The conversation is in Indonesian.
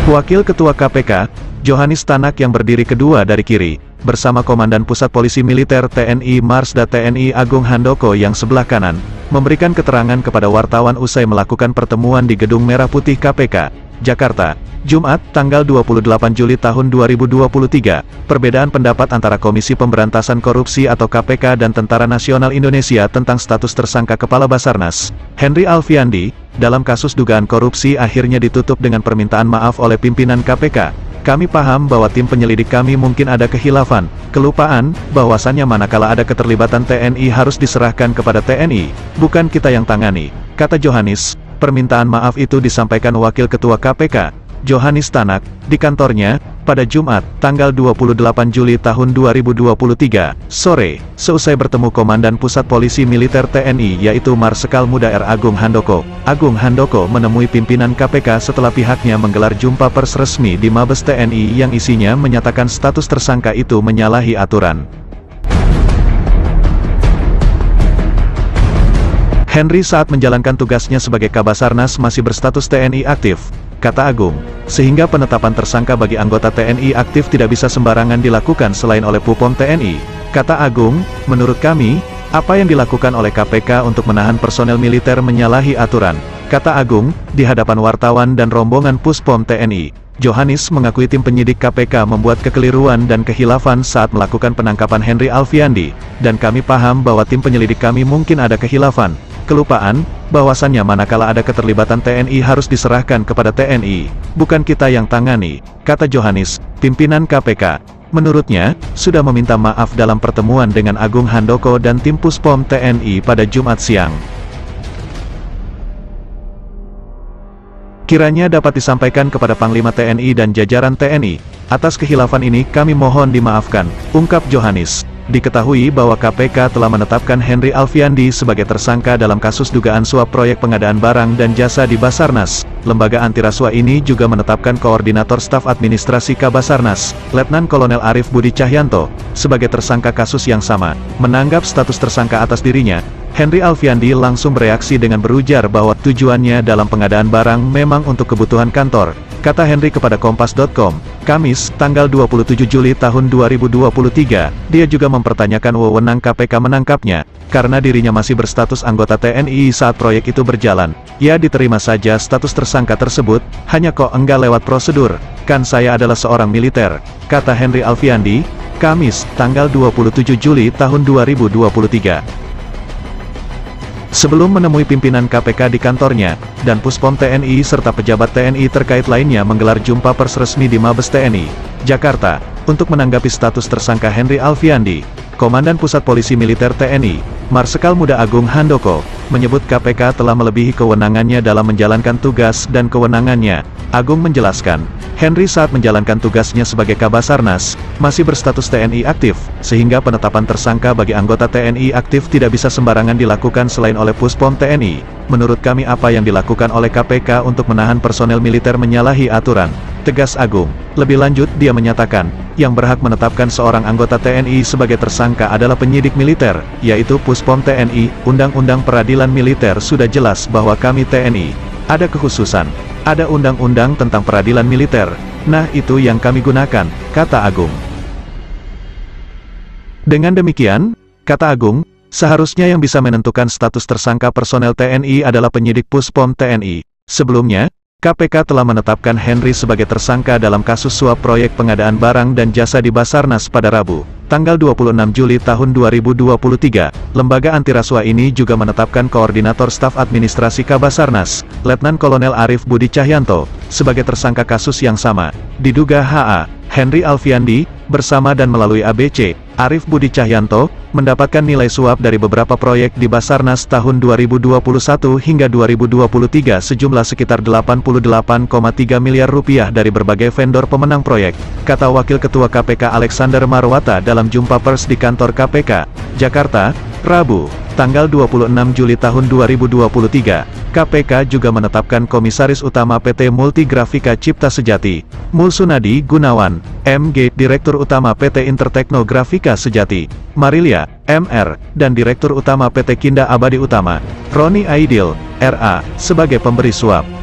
Wakil Ketua KPK, Johannes Tanak yang berdiri kedua dari kiri, bersama Komandan Pusat Polisi Militer TNI Marsda TNI Agung Handoko yang sebelah kanan, memberikan keterangan kepada wartawan usai melakukan pertemuan di Gedung Merah Putih KPK, Jakarta, Jumat, tanggal 28 Juli tahun 2023, perbedaan pendapat antara Komisi Pemberantasan Korupsi atau KPK dan Tentara Nasional Indonesia tentang status tersangka Kepala Basarnas, Henry Alfiandi, dalam kasus dugaan korupsi akhirnya ditutup dengan permintaan maaf oleh pimpinan KPK. Kami paham bahwa tim penyelidik kami mungkin ada kehilafan, kelupaan, bahwasannya manakala ada keterlibatan TNI harus diserahkan kepada TNI, bukan kita yang tangani, kata Johannes. Permintaan maaf itu disampaikan Wakil Ketua KPK, Johannes Tanak, di kantornya, pada Jumat, tanggal 28 Juli tahun 2023, sore, seusai bertemu Komandan Pusat Polisi Militer TNI yaitu Marsikal Muda R. Agung Handoko. Agung Handoko menemui pimpinan KPK setelah pihaknya menggelar jumpa pers resmi di Mabes TNI yang isinya menyatakan status tersangka itu menyalahi aturan. Henry saat menjalankan tugasnya sebagai Kabasarnas masih berstatus TNI aktif, kata Agung, sehingga penetapan tersangka bagi anggota TNI aktif tidak bisa sembarangan dilakukan selain oleh Pupom TNI. Kata Agung, menurut kami, apa yang dilakukan oleh KPK untuk menahan personel militer menyalahi aturan, kata Agung, di hadapan wartawan dan rombongan Puspom TNI. Johannes mengakui tim penyidik KPK membuat kekeliruan dan kehilafan saat melakukan penangkapan Henry Alfiandi, dan kami paham bahwa tim penyelidik kami mungkin ada kehilafan, kelupaan, bahwasannya manakala ada keterlibatan TNI harus diserahkan kepada TNI, bukan kita yang tangani, kata Johannes, pimpinan KPK. Menurutnya, sudah meminta maaf dalam pertemuan dengan Agung Handoko dan tim Puspom TNI pada Jumat siang. Kiranya dapat disampaikan kepada Panglima TNI dan jajaran TNI, atas kehilafan ini kami mohon dimaafkan, ungkap Johannes. Diketahui bahwa KPK telah menetapkan Henry Alfiandi sebagai tersangka dalam kasus dugaan suap proyek pengadaan barang dan jasa di Basarnas. Lembaga antirasuah ini juga menetapkan Koordinator Staf Administrasi Kabasarnas, Letnan Kolonel Arif Budi Cahyanto, sebagai tersangka kasus yang sama. Menanggap status tersangka atas dirinya, Henry Alfiandi langsung bereaksi dengan berujar bahwa tujuannya dalam pengadaan barang memang untuk kebutuhan kantor. Kata Henry kepada Kompas.com, Kamis, tanggal 27 Juli tahun 2023, dia juga mempertanyakan wewenang KPK menangkapnya, karena dirinya masih berstatus anggota TNI saat proyek itu berjalan. Ya diterima saja status tersangka tersebut, hanya kok enggak lewat prosedur, kan saya adalah seorang militer, kata Henry Alfiandi, Kamis, tanggal 27 Juli tahun 2023. Sebelum menemui pimpinan KPK di kantornya, dan Puspom TNI serta pejabat TNI terkait lainnya menggelar jumpa pers resmi di Mabes TNI, Jakarta, untuk menanggapi status tersangka Henry Alfiandi, Komandan Pusat Polisi Militer TNI, Marsikal Muda Agung Handoko, menyebut KPK telah melebihi kewenangannya dalam menjalankan tugas dan kewenangannya. Agung menjelaskan, Henry saat menjalankan tugasnya sebagai Kabasarnas, masih berstatus TNI aktif, sehingga penetapan tersangka bagi anggota TNI aktif tidak bisa sembarangan dilakukan selain oleh Puspom TNI. Menurut kami apa yang dilakukan oleh KPK untuk menahan personel militer menyalahi aturan, tegas Agung. Lebih lanjut dia menyatakan, yang berhak menetapkan seorang anggota TNI sebagai tersangka adalah penyidik militer, yaitu Puspom TNI. Undang-undang peradilan militer sudah jelas bahwa kami TNI, ada kekhususan, ada undang-undang tentang peradilan militer, nah itu yang kami gunakan, kata Agung. Dengan demikian, kata Agung, seharusnya yang bisa menentukan status tersangka personel TNI adalah penyidik Puspom TNI. Sebelumnya, KPK telah menetapkan Henry sebagai tersangka dalam kasus suap proyek pengadaan barang dan jasa di Basarnas pada Rabu, tanggal 26 Juli tahun 2023. Lembaga antirasuah ini juga menetapkan Koordinator Staf Administrasi Kabasarnas, Letnan Kolonel Arif Budi Cahyanto, sebagai tersangka kasus yang sama. Diduga HA, Henry Alfiandi, bersama dan melalui ABC, Arif Budi Cahyanto, mendapatkan nilai suap dari beberapa proyek di Basarnas tahun 2021 hingga 2023 sejumlah sekitar 88,3 miliar rupiah dari berbagai vendor pemenang proyek, kata Wakil Ketua KPK Alexander Marwata dalam jumpa pers di kantor KPK, Jakarta, Rabu, tanggal 26 Juli tahun 2023. KPK juga menetapkan Komisaris Utama PT Multigrafika Cipta Sejati, Mulsunadi Gunawan, MG, Direktur Utama PT Interteknografika Sejati, Marilia, MR, dan Direktur Utama PT Kinda Abadi Utama, Roni Aidil, RA, sebagai pemberi suap.